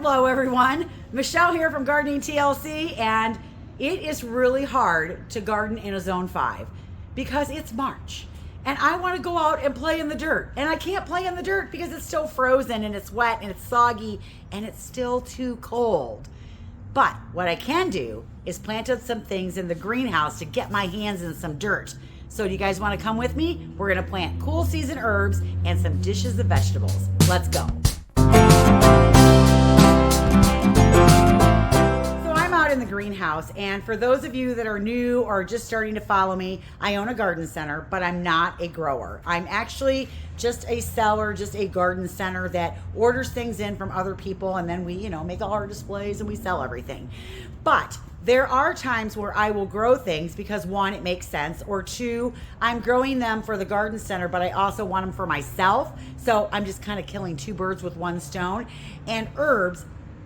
Hello everyone, Michelle here from Gardening TLC, and it is really hard to garden in a zone 5 because it's March and I want to go out and play in the dirt, and I can't play in the dirt because it's still frozen and it's wet and it's soggy and it's still too cold. But what I can do is plant up some things in the greenhouse to get my hands in some dirt. So do you guys want to come with me? We're going to plant cool season herbs and some dishes of vegetables. Let's go. In the greenhouse, and for those of you that are new or just starting to follow me, I own a garden center, but I'm not a grower. I'm actually just a seller, just a garden center that orders things in from other people, and then we, make all our displays and we sell everything. But there are times where I will grow things because one, it makes sense, or two, I'm growing them for the garden center, but I also want them for myself. So I'm just kind of killing two birds with one stone. And herbs,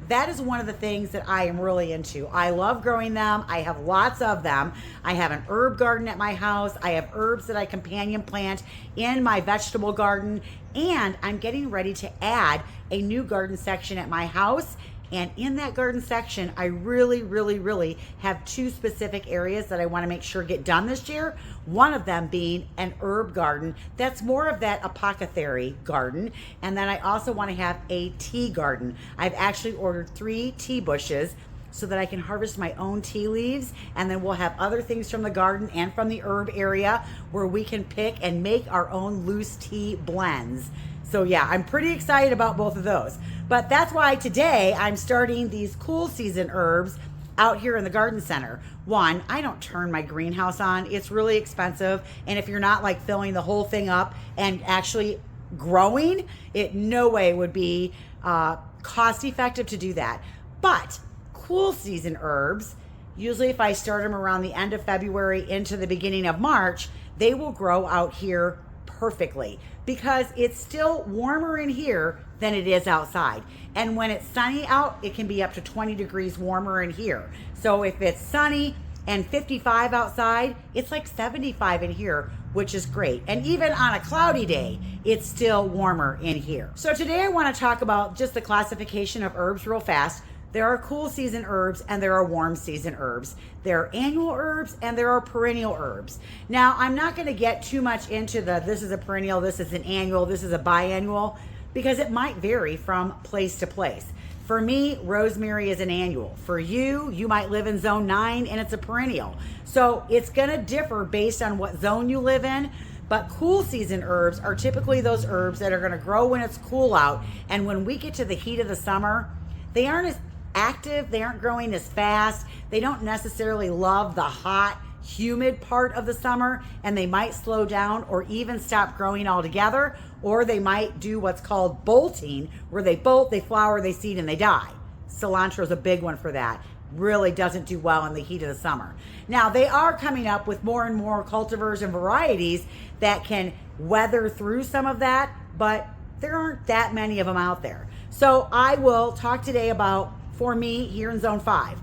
that is one of the things that I am really into. I love growing them. I have lots of them. I have an herb garden at my house. I have herbs that I companion plant in my vegetable garden. And I'm getting ready to add a new garden section at my house. And in that garden section, I really have two specific areas that I want to make sure get done this year. One of them being an herb garden that's more of that apothecary garden. And then I also want to have a tea garden. I've actually ordered 3 tea bushes so that I can harvest my own tea leaves, and then we'll have other things from the garden and from the herb area where we can pick and make our own loose tea blends. So yeah, I'm pretty excited about both of those. But that's why today I'm starting these cool season herbs out here in the garden center. One, I don't turn my greenhouse on. It's really expensive. And if you're not like filling the whole thing up and actually growing, it no way would be cost effective to do that. But cool season herbs, usually if I start them around the end of February into the beginning of March, they will grow out here perfectly because it's still warmer in here than it is outside. And when it's sunny out, it can be up to 20 degrees warmer in here. So if it's sunny and 55 outside, it's like 75 in here, which is great. And even on a cloudy day, it's still warmer in here. So today I want to talk about just the classification of herbs real fast. There are cool season herbs and there are warm season herbs. There are annual herbs and there are perennial herbs. Now, I'm not going to get too much into this is a perennial, this is an annual, this is a biannual, because it might vary from place to place. For me, rosemary is an annual. For you, you might live in zone 9 and it's a perennial. So it's going to differ based on what zone you live in. But cool season herbs are typically those herbs that are going to grow when it's cool out. And when we get to the heat of the summer, they aren't as active, they aren't growing as fast, they don't necessarily love the hot, humid part of the summer, and they might slow down or even stop growing altogether, or they might do what's called bolting, where they bolt, they flower, they seed, and they die. Cilantro is a big one for that. Really doesn't do well in the heat of the summer. Now, they are coming up with more and more cultivars and varieties that can weather through some of that, but there aren't that many of them out there. So I will talk today about, for me here in zone 5,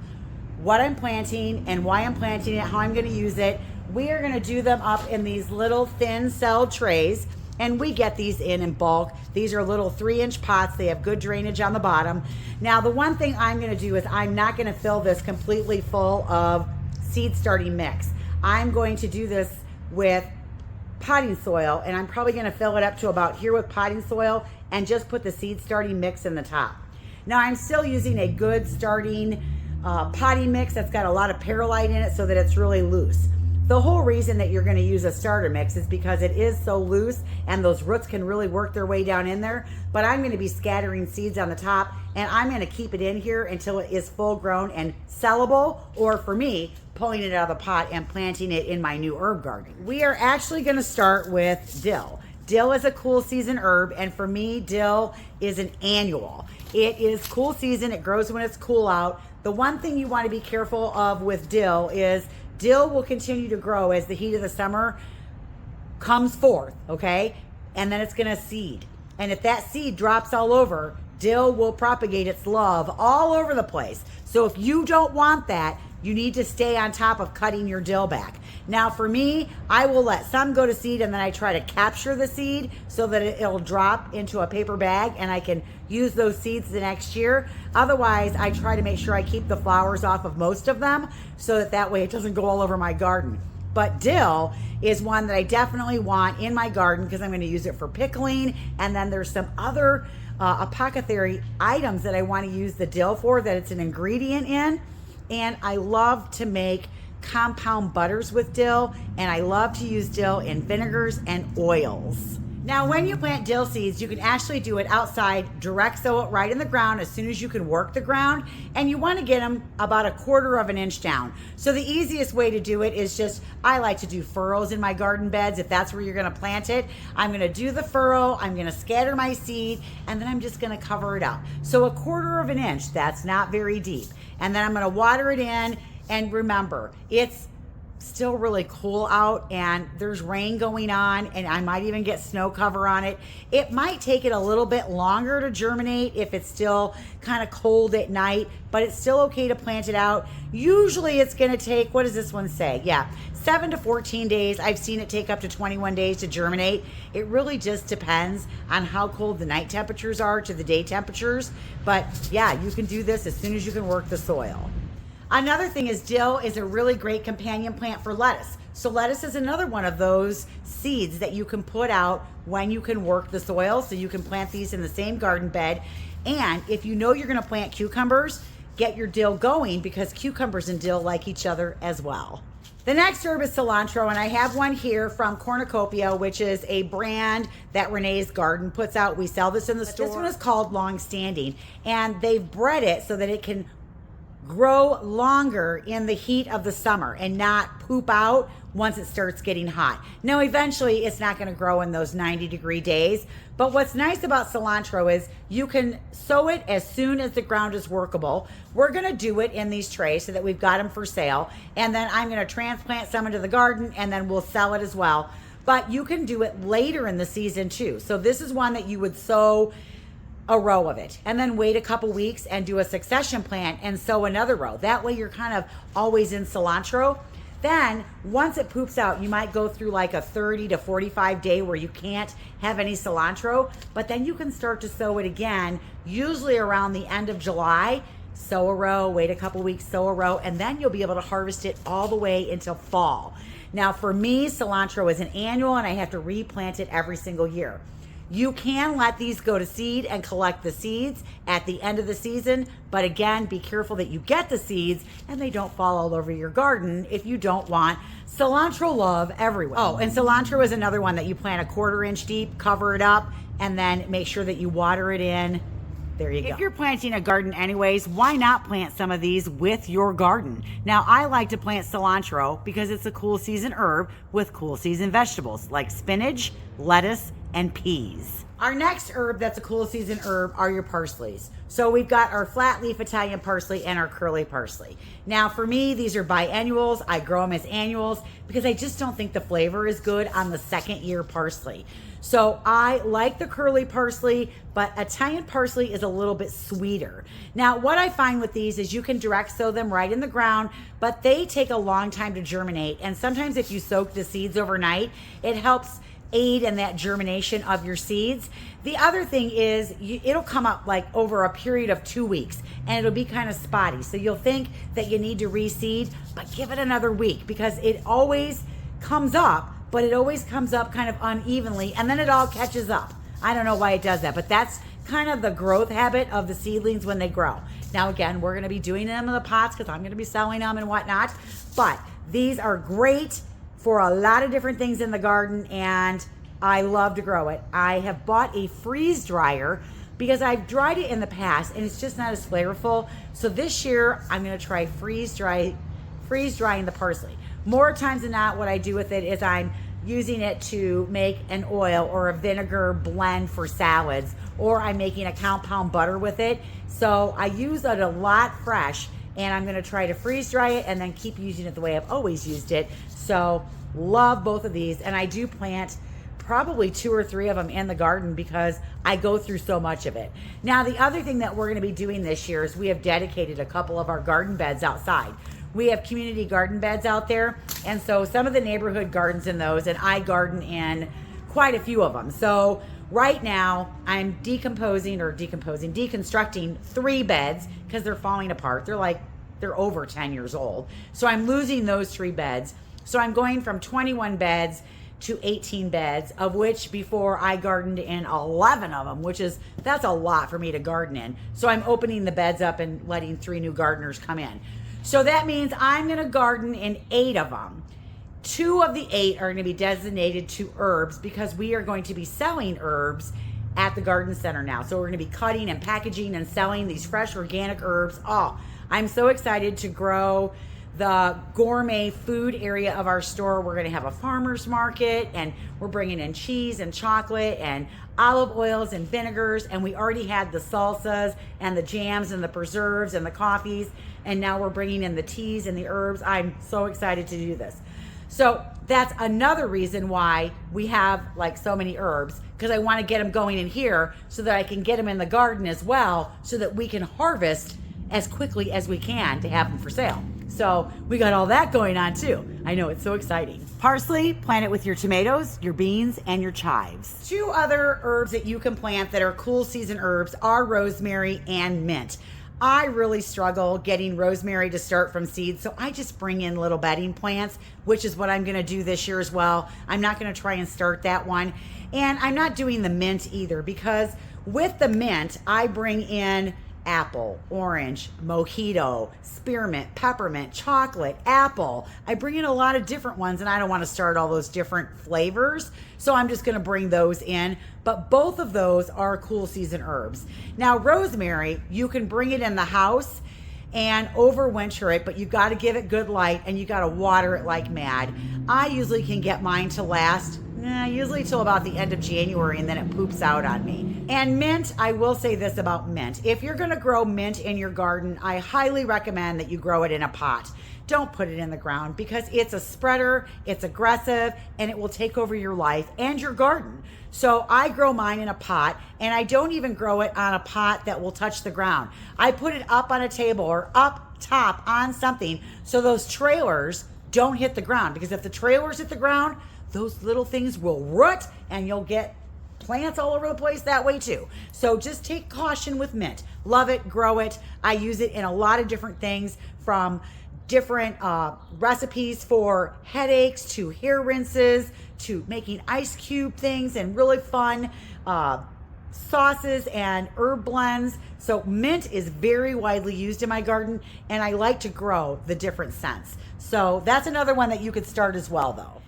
what I'm planting and why I'm planting it, how I'm going to use it. We are going to do them up in these little thin celled trays, and we get these in bulk. These are little 3-inch pots. They have good drainage on the bottom. Now, the one thing I'm going to do is I'm not going to fill this completely full of seed starting mix. I'm going to do this with potting soil, and I'm probably going to fill it up to about here with potting soil and just put the seed starting mix in the top. Now, I'm still using a good starting potting mix that's got a lot of perlite in it so that it's really loose. The whole reason that you're going to use a starter mix is because it is so loose and those roots can really work their way down in there. But I'm going to be scattering seeds on the top, and I'm going to keep it in here until it is full grown and sellable, or for me, pulling it out of the pot and planting it in my new herb garden. We are actually going to start with dill. Dill is a cool season herb, and for me, dill is an annual. It is cool season. It grows when it's cool out. The one thing you want to be careful of with dill is dill will continue to grow as the heat of the summer comes forth, okay? And then it's going to seed. And if that seed drops all over, dill will propagate its love all over the place. So if you don't want that, you need to stay on top of cutting your dill back. Now for me, I will let some go to seed and then I try to capture the seed so that it'll drop into a paper bag and I can use those seeds the next year. Otherwise, I try to make sure I keep the flowers off of most of them so that way it doesn't go all over my garden. But dill is one that I definitely want in my garden because I'm going to use it for pickling. And then there's some other apothecary items that I want to use the dill for that it's an ingredient in. And I love to make compound butters with dill, and I love to use dill in vinegars and oils. Now, when you plant dill seeds, you can actually do it outside, direct sow it right in the ground as soon as you can work the ground, and you want to get them about 1/4 of an inch down. So the easiest way to do it is just, I like to do furrows in my garden beds. If that's where you're going to plant it, I'm going to do the furrow, I'm going to scatter my seed, and then I'm just going to cover it up. So 1/4 of an inch, that's not very deep. And then I'm going to water it in, and remember, it's still really cool out and there's rain going on and I might even get snow cover on it. It might take it a little bit longer to germinate if it's still kind of cold at night, but it's still okay to plant it out. Usually it's going to take, what does this one say? Yeah, 7 to 14 days. I've seen it take up to 21 days to germinate. It really just depends on how cold the night temperatures are to the day temperatures. But yeah, you can do this as soon as you can work the soil. Another thing is dill is a really great companion plant for lettuce. So lettuce is another one of those seeds that you can put out when you can work the soil. So you can plant these in the same garden bed. And if you know you're going to plant cucumbers, get your dill going because cucumbers and dill like each other as well. The next herb is cilantro, and I have one here from Cornucopia, which is a brand that Renee's Garden puts out. We sell this in the store. This one is called Long Standing, and they've bred it so that it can grow longer in the heat of the summer and not poop out once it starts getting hot. Now, eventually it's not going to grow in those 90-degree days, but what's nice about cilantro is you can sow it as soon as the ground is workable. We're going to do it in these trays so that we've got them for sale, and then I'm going to transplant some into the garden and then we'll sell it as well. But you can do it later in the season too. So this is one that you would sow a row of it and then wait a couple weeks and do a succession plant and sow another row. That way you're kind of always in cilantro. Then once it poops out, you might go through like a 30 to 45 day where you can't have any cilantro, but then you can start to sow it again, usually around the end of July. Sow a row, wait a couple weeks, sow a row, and then you'll be able to harvest it all the way until fall. Now for me, cilantro is an annual and I have to replant it every single year. You can let these go to seed and collect the seeds at the end of the season, but again, be careful that you get the seeds and they don't fall all over your garden if you don't want cilantro love everywhere. Oh, and cilantro is another one that you plant 1/4 inch deep, cover it up, and then make sure that you water it in. There you go. If you're planting a garden anyways, why not plant some of these with your garden? Now, I like to plant cilantro because it's a cool season herb with cool season vegetables like spinach, lettuce, and peas. Our next herb that's a cool season herb are your parsleys. So we've got our flat leaf Italian parsley and our curly parsley. Now for me, these are biennials. I grow them as annuals because I just don't think the flavor is good on the second year parsley. So I like the curly parsley, but Italian parsley is a little bit sweeter. Now what I find with these is you can direct sow them right in the ground, but they take a long time to germinate. And sometimes if you soak the seeds overnight, it helps aid in that germination of your seeds. The other thing is it'll come up like over a period of 2 weeks and it'll be kind of spotty. So you'll think that you need to reseed, but give it another week because it always comes up, but it always comes up kind of unevenly and then it all catches up. I don't know why it does that, but that's kind of the growth habit of the seedlings when they grow. Now again, we're gonna be doing them in the pots because I'm gonna be selling them and whatnot, but these are great for a lot of different things in the garden and I love to grow it. I have bought a freeze dryer because I've dried it in the past and it's just not as flavorful. So this year I'm gonna try freeze drying the parsley. More times than not, what I do with it is I'm using it to make an oil or a vinegar blend for salads, or I'm making a compound butter with it. So I use it a lot fresh and I'm gonna try to freeze dry it and then keep using it the way I've always used it. So love both of these, and I do plant probably 2 or 3 of them in the garden because I go through so much of it. Now the other thing that we're going to be doing this year is we have dedicated a couple of our garden beds outside. we have community garden beds out there. And so some of the neighborhood gardens in those, and I garden in quite a few of them. So right now I'm deconstructing 3 beds because they're falling apart. They're over 10 years old. So I'm losing those 3 beds. So I'm going from 21 beds to 18 beds, of which before I gardened in 11 of them, that's a lot for me to garden in. So I'm opening the beds up and letting 3 new gardeners come in. So that means I'm gonna garden in 8 of them. 2 of the 8 are gonna be designated to herbs because we are going to be selling herbs at the garden center now. So we're gonna be cutting and packaging and selling these fresh organic herbs. Oh, I'm so excited to grow the gourmet food area of our store. We're going to have a farmer's market, and we're bringing in cheese and chocolate and olive oils and vinegars, and we already had the salsas and the jams and the preserves and the coffees, and now we're bringing in the teas and the herbs. I'm so excited to do this. So that's another reason why we have like so many herbs, because I want to get them going in here so that I can get them in the garden as well, so that we can harvest as quickly as we can to have them for sale. So we got all that going on too. I know, it's so exciting. Parsley, plant it with your tomatoes, your beans, and your chives. 2 other herbs that you can plant that are cool season herbs are rosemary and mint. I really struggle getting rosemary to start from seeds, so I just bring in little bedding plants, which is what I'm gonna do this year as well. I'm not gonna try and start that one. And I'm not doing the mint either, because with the mint, I bring in apple, orange, mojito, spearmint, peppermint, chocolate, apple. I bring in a lot of different ones, and I don't want to start all those different flavors, so I'm just going to bring those in. But both of those are cool season herbs. Now, rosemary, you can bring it in the house and overwinter it, but you got to give it good light, and you got to water it like mad. I usually can get mine to last usually till about the end of January, and then it poops out on me. And mint, I will say this about mint. If you're gonna grow mint in your garden, I highly recommend that you grow it in a pot. Don't put it in the ground, because it's a spreader, it's aggressive, and it will take over your life and your garden. So I grow mine in a pot, and I don't even grow it on a pot that will touch the ground. I put it up on a table or up top on something so those trailers don't hit the ground, because if the trailers hit the ground, those little things will root, and you'll get plants all over the place that way too. So just take caution with mint. Love it, grow it. I use it in a lot of different things, from different recipes for headaches to hair rinses to making ice cube things and really fun sauces and herb blends. So mint is very widely used in my garden, and I like to grow the different scents. So that's another one that you could start as well though.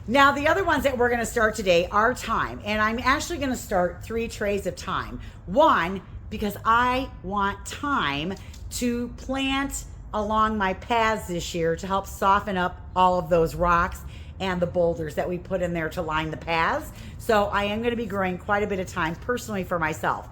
Now, the other ones that we're going to start today are thyme, and I'm actually going to start 3 trays of thyme. 1, because I want thyme to plant along my paths this year to help soften up all of those rocks and the boulders that we put in there to line the paths. So I am going to be growing quite a bit of thyme personally for myself.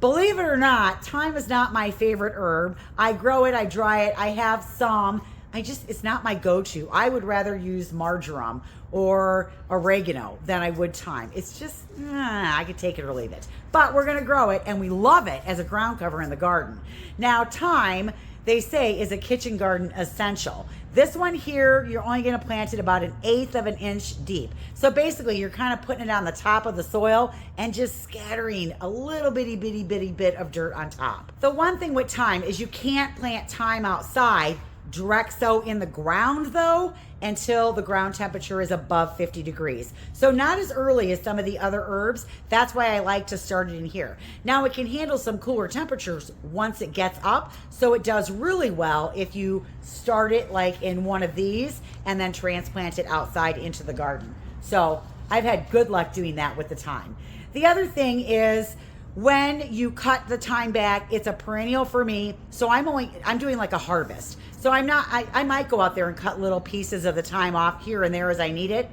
Believe it or not, thyme is not my favorite herb. I grow it, I dry it, I have some. It's not my go-to. I would rather use marjoram or oregano than I would thyme. It's just, I could take it or leave it. But we're gonna grow it, and we love it as a ground cover in the garden. Now, thyme, they say, is a kitchen garden essential. This one here, you're only gonna plant it about 1/8 of an inch deep. So basically, you're kind of putting it on the top of the soil and just scattering a little bitty bit of dirt on top. The one thing with thyme is you can't plant thyme outside direct sow in the ground though until the ground temperature is above 50 degrees. So not as early as some of the other herbs. That's why I like to start it in here. Now it can handle some cooler temperatures once it gets up. So it does really well if you start it like in one of these and then transplant it outside into the garden. So I've had good luck doing that with the thyme. The other thing is, when you cut the thyme back, it's a perennial for me. So I'm doing like a harvest. So I might go out there and cut little pieces of the thyme off here and there as I need it.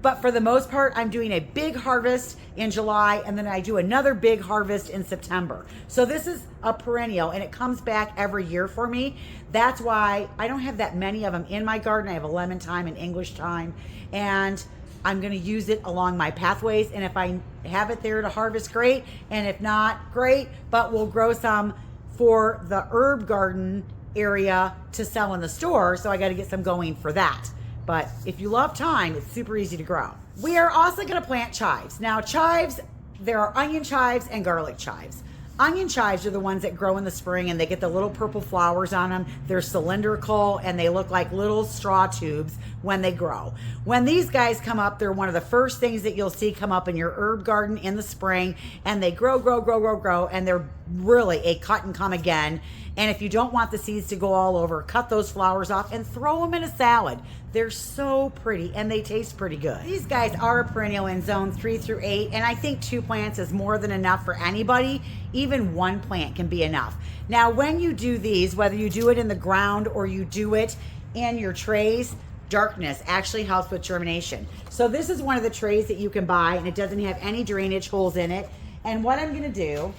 But for the most part, I'm doing a big harvest in July, and then I do another big harvest in September. So this is a perennial, and it comes back every year for me. That's why I don't have that many of them in my garden. I have a lemon thyme and English thyme, and I'm going to use it along my pathways. And if I have it there to harvest, great. And if not, great. But we'll grow some for the herb garden area to sell in the store, so I got to get some going for that. But if you love thyme, it's super easy to grow. We are also going to plant chives. Now chives, there are onion chives and garlic chives. Onion chives are the ones that grow in the spring and they get the little purple flowers on them. They're cylindrical and they look like little straw tubes when they grow. When these guys come up, they're one of the first things that you'll see come up in your herb garden in the spring, and they grow, and they're really a cut and come again. And if you don't want the seeds to go all over, cut those flowers off and throw them in a salad. They're so pretty and they taste pretty good. These guys are a perennial in zone 3 through 8, and I think 2 plants is more than enough for anybody. Even 1 plant can be enough. Now, when you do these, whether you do it in the ground or you do it in your trays, darkness actually helps with germination. So this is one of the trays that you can buy, and it doesn't have any drainage holes in it. And what I'm gonna do,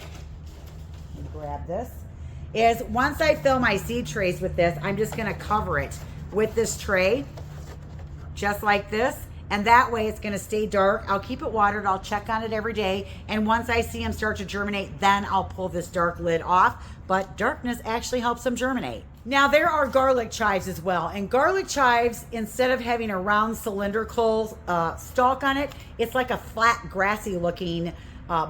let me grab this, is once I fill my seed trays with this, I'm just gonna cover it with this tray, just like this. And that way it's gonna stay dark. I'll keep it watered, I'll check on it every day. And once I see them start to germinate, then I'll pull this dark lid off. But darkness actually helps them germinate. Now there are garlic chives as well. And garlic chives, instead of having a round cylindrical stalk on it, it's like a flat grassy looking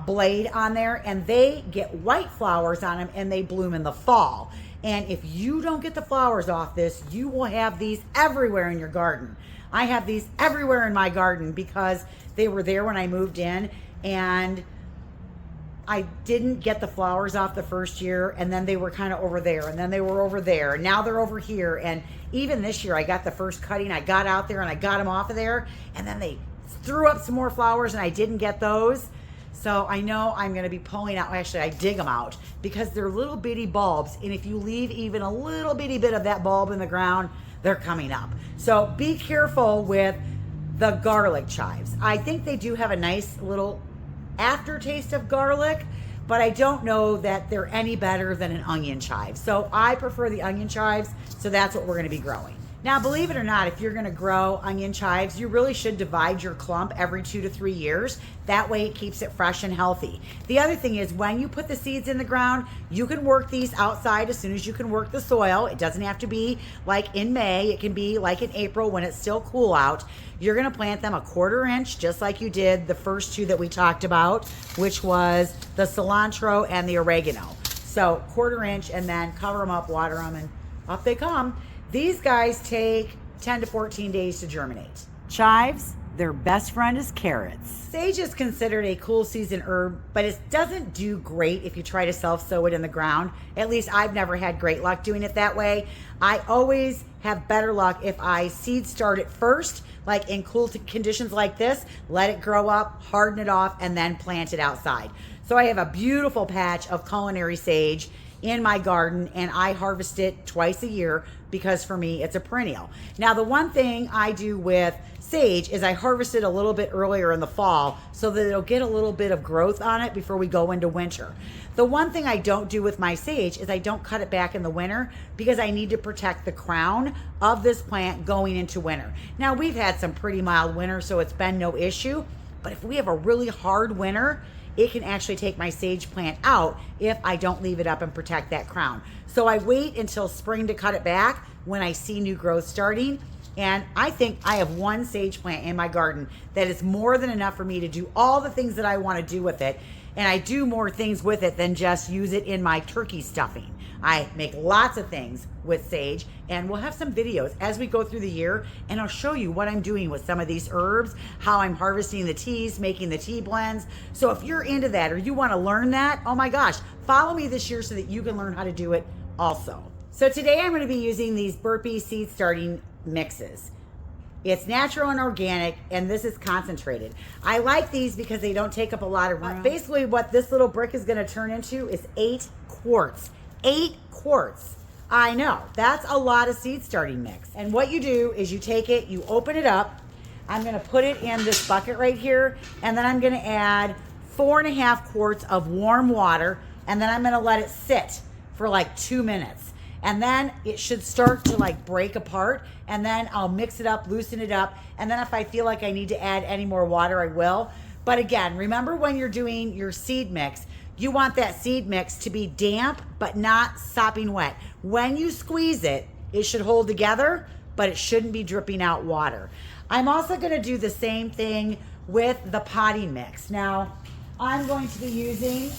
blade on there, and they get white flowers on them and they bloom in the fall. And if you don't get the flowers off this, you will have these everywhere in your garden. I have these everywhere in my garden because they were there when I moved in, and I didn't get the flowers off the first year, and then they were kind of over there, and then they were over there, and now they're over here. And even this year I got the first cutting, I got out there and I got them off of there, and then they threw up some more flowers and I didn't get those. So I know I'm going to be pulling out, actually I dig them out because they're little bitty bulbs, and if you leave even a little bitty bit of that bulb in the ground, they're coming up. So be careful with the garlic chives. I think they do have a nice little aftertaste of garlic, but I don't know that they're any better than an onion chive. So I prefer the onion chives, so that's what we're going to be growing. Now, believe it or not, if you're going to grow onion chives, you really should divide your clump every 2 to 3 years. That way it keeps it fresh and healthy. The other thing is, when you put the seeds in the ground, you can work these outside as soon as you can work the soil. It doesn't have to be like in May. It can be like in April when it's still cool out. You're going to plant them a 1/4 inch, just like you did the first 2 that we talked about, which was the cilantro and the oregano. So 1/4 inch, and then cover them up, water them, and up they come. These guys take 10 to 14 days to germinate. Chives, their best friend is carrots. Sage is considered a cool season herb, but it doesn't do great if you try to self-sow it in the ground. At least I've never had great luck doing it that way. I always have better luck if I seed start it first, like in cool conditions like this, let it grow up, harden it off, and then plant it outside. So I have a beautiful patch of culinary sage in my garden, and I harvest it twice a year because for me it's a perennial. Now, the one thing I do with sage is I harvest it a little bit earlier in the fall so that it'll get a little bit of growth on it before we go into winter. The one thing I don't do with my sage is I don't cut it back in the winter because I need to protect the crown of this plant going into winter. Now, we've had some pretty mild winters, so it's been no issue, but if we have a really hard winter, it can actually take my sage plant out if I don't leave it up and protect that crown. So I wait until spring to cut it back when I see new growth starting. And I think I have 1 sage plant in my garden that is more than enough for me to do all the things that I want to do with it. And I do more things with it than just use it in my turkey stuffing. I make lots of things with sage, and we'll have some videos as we go through the year, and I'll show you what I'm doing with some of these herbs, how I'm harvesting the teas, making the tea blends. So if you're into that or you want to learn that, oh my gosh, follow me this year so that you can learn how to do it also. So today I'm going to be using these Burpee seed starting mixes. It's natural and organic, and this is concentrated. I like these because they don't take up a lot of room. Basically, what this little brick is going to turn into is 8 quarts. 8 quarts. I know, that's a lot of seed starting mix. And what you do is you take it, you open it up. I'm going to put it in this bucket right here, and then I'm going to add 4.5 quarts of warm water, and then I'm going to let it sit for like 2 minutes. And then it should start to like break apart, and then I'll mix it up, loosen it up, and then if I feel like I need to add any more water, I will. But again, remember when you're doing your seed mix, you want that seed mix to be damp, but not sopping wet. When you squeeze it, it should hold together, but it shouldn't be dripping out water. I'm also gonna do the same thing with the potting mix. Now, I'm going to be using,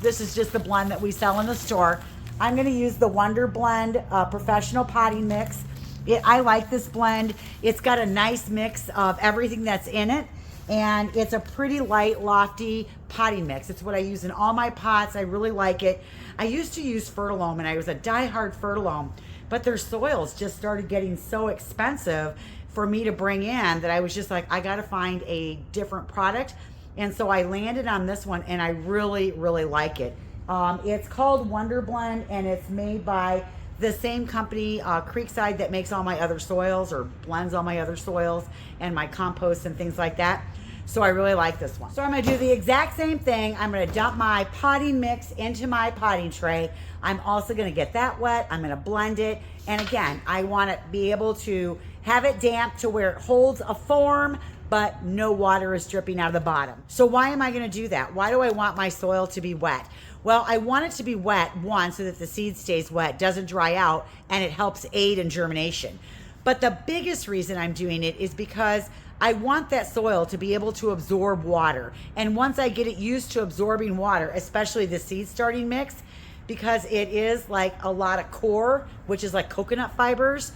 this is just the blend that we sell in the store. I'm gonna use the Wonder Blend Professional Potting Mix. I like this blend. It's got a nice mix of everything that's in it, and it's a pretty light, lofty potting mix. It's what I use in all my pots. I really like it. I used to use Fertilome, and I was a diehard Fertilome, but their soils just started getting so expensive for me to bring in that I was just like, I gotta find a different product. And so I landed on this one, and I really, really like it. It's called Wonder Blend, and it's made by the same company, Creekside, that makes all my other soils or blends all my other soils and my compost and things like that. So I really like this one. So I'm gonna do the exact same thing. I'm gonna dump my potting mix into my potting tray. I'm also gonna get that wet. I'm gonna blend it. And again, I wanna be able to have it damp to where it holds a form, but no water is dripping out of the bottom. So why am I gonna do that? Why do I want my soil to be wet? Well, I want it to be wet, one, so that the seed stays wet, doesn't dry out, and it helps aid in germination. But the biggest reason I'm doing it is because I want that soil to be able to absorb water. And once I get it used to absorbing water, especially the seed starting mix, because it is like a lot of core, which is like coconut fibers,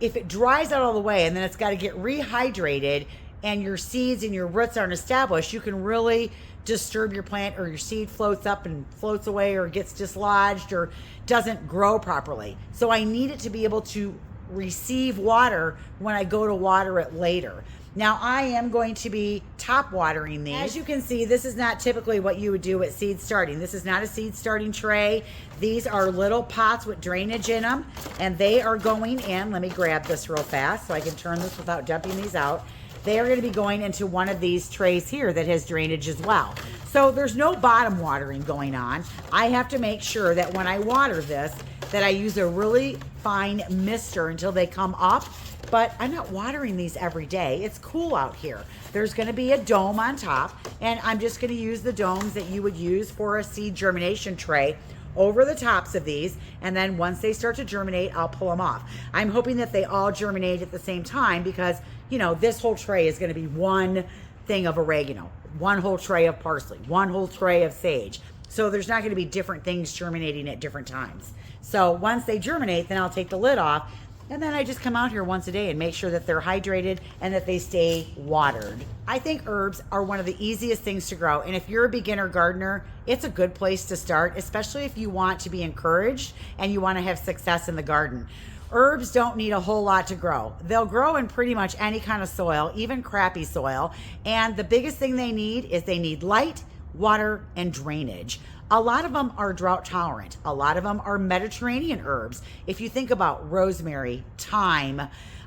if it dries out all the way and then it's got to get rehydrated and your seeds and your roots aren't established, you can really disturb your plant, or your seed floats up and floats away, or gets dislodged, or doesn't grow properly. So I need it to be able to receive water when I go to water it later. Now I am going to be top watering these. As you can see, this is not typically what you would do at seed starting. This is not a seed starting tray. These are little pots with drainage in them, and they are going in. Let me grab this real fast so I can turn this without dumping these out. They are going to be going into one of these trays here that has drainage as well. So there's no bottom watering going on. I have to make sure that when I water this, that I use a really fine mister until they come up. But I'm not watering these every day. It's cool out here. There's going to be a dome on top, and I'm just going to use the domes that you would use for a seed germination tray over the tops of these, and then once they start to germinate, I'll pull them off. I'm hoping that they all germinate at the same time, because you know, this whole tray is going to be one thing of oregano, one whole tray of parsley, one whole tray of sage. So there's not going to be different things germinating at different times. So once they germinate, then I'll take the lid off, and then I just come out here once a day and make sure that they're hydrated and that they stay watered. I think herbs are one of the easiest things to grow. And if you're a beginner gardener, it's a good place to start, especially if you want to be encouraged and you want to have success in the garden. Herbs don't need a whole lot to grow. They'll grow in pretty much any kind of soil, even crappy soil. And the biggest thing they need is they need light, water, and drainage. A lot of them are drought tolerant. A lot of them are Mediterranean herbs. If you think about rosemary, thyme,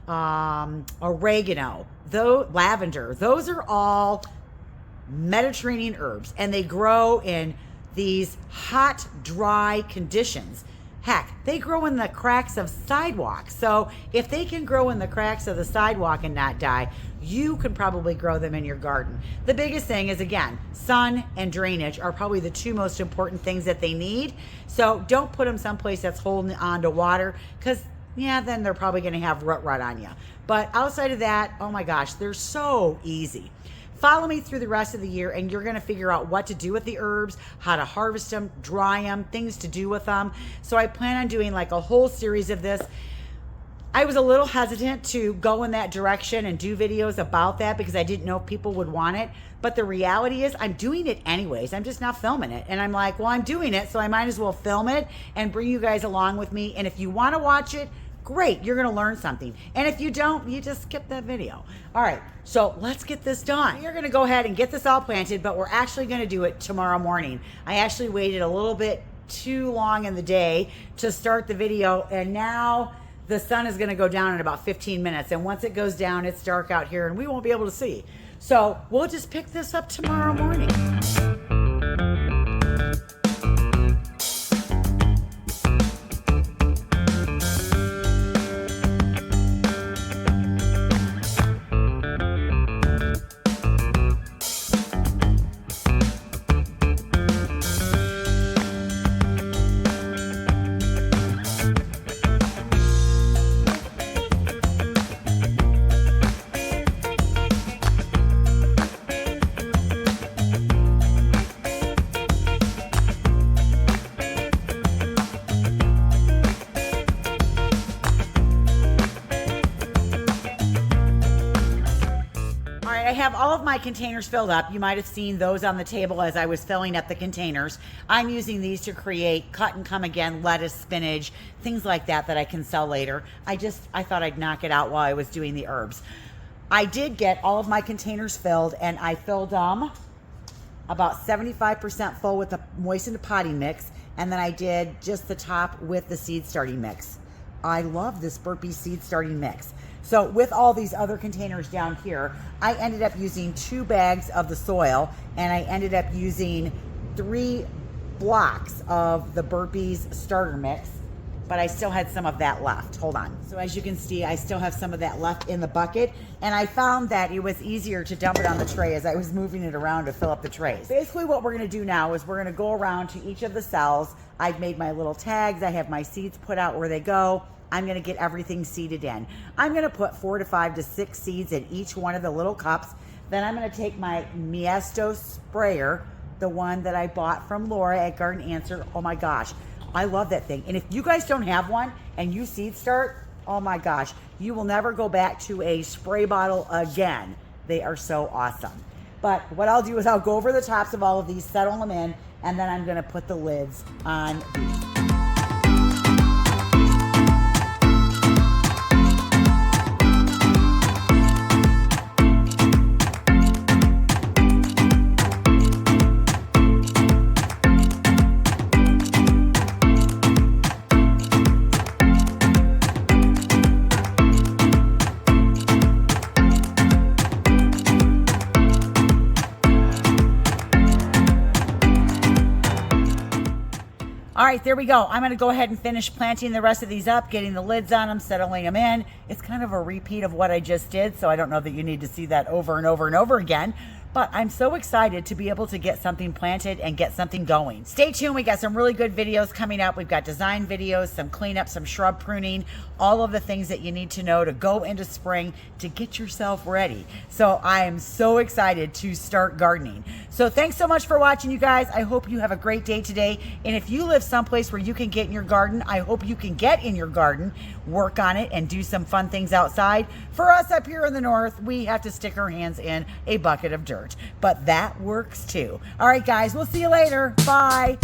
oregano, lavender, those are all Mediterranean herbs, and they grow in these hot, dry conditions. Heck, they grow in the cracks of sidewalks. So if they can grow in the cracks of the sidewalk and not die, you can probably grow them in your garden. The biggest thing is, again, sun and drainage are probably the two most important things that they need. So don't put them someplace that's holding on to water, because then they're probably going to have root rot on you. But outside of that, oh my gosh, they're so easy. Follow me through the rest of the year, and you're going to figure out what to do with the herbs, how to harvest them, dry them, things to do with them. So I plan on doing like a whole series of this. I was a little hesitant to go in that direction and do videos about that because I didn't know if people would want it. But the reality is I'm doing it anyways. I'm just not filming it. And I'm like, well, I'm doing it, so I might as well film it and bring you guys along with me. And if you want to watch it, great, you're going to learn something. And if you don't, you just skip that video. All right, so let's get this done. We're going to go ahead and get this all planted, but we're actually going to do it tomorrow morning. I actually waited a little bit too long in the day to start the video, and now the sun is going to go down in about 15 minutes. And once it goes down, it's dark out here and we won't be able to see. So we'll just pick this up tomorrow morning. all of my containers filled up. You might have seen those on the table as I was filling up the containers. I'm using these to create cut and come again lettuce, spinach, things like that that I can sell later. I thought I'd knock it out while I was doing the herbs. I did get all of my containers filled, and I filled them about 75% full with the moistened potting mix, and then I did just the top with the seed starting mix. I love this Burpee seed starting mix. So with all these other containers down here, I ended up using 2 bags of the soil, and I ended up using 3 blocks of the Burpee's starter mix, but I still had some of that left. Hold on. So as you can see, I still have some of that left in the bucket, and I found that it was easier to dump it on the tray as I was moving it around to fill up the trays. Basically what we're gonna do now is we're gonna go around to each of the cells. I've made my little tags. I have my seeds put out where they go. I'm gonna get everything seeded in. I'm gonna put 4 to 5 to 6 seeds in each one of the little cups. Then I'm gonna take my Miesto sprayer, the one that I bought from Laura at Garden Answer. Oh my gosh, I love that thing. And if you guys don't have one and you seed start, oh my gosh, you will never go back to a spray bottle again. They are so awesome. But what I'll do is I'll go over the tops of all of these, settle them in, and then I'm gonna put the lids on these. All right, there we go. I'm gonna go ahead and finish planting the rest of these up, getting the lids on them, settling them in. It's kind of a repeat of what I just did, so I don't know that you need to see that over and over and over again. But I'm so excited to be able to get something planted and get something going. Stay tuned, we got some really good videos coming up. We've got design videos, some cleanup, some shrub pruning, all of the things that you need to know to go into spring to get yourself ready. So I am so excited to start gardening. So thanks so much for watching, you guys. I hope you have a great day today. And if you live someplace where you can get in your garden, I hope you can get in your garden, work on it, and do some fun things outside. For us up here in the north, we have to stick our hands in a bucket of dirt. But that works too. All right, guys, we'll see you later. Bye.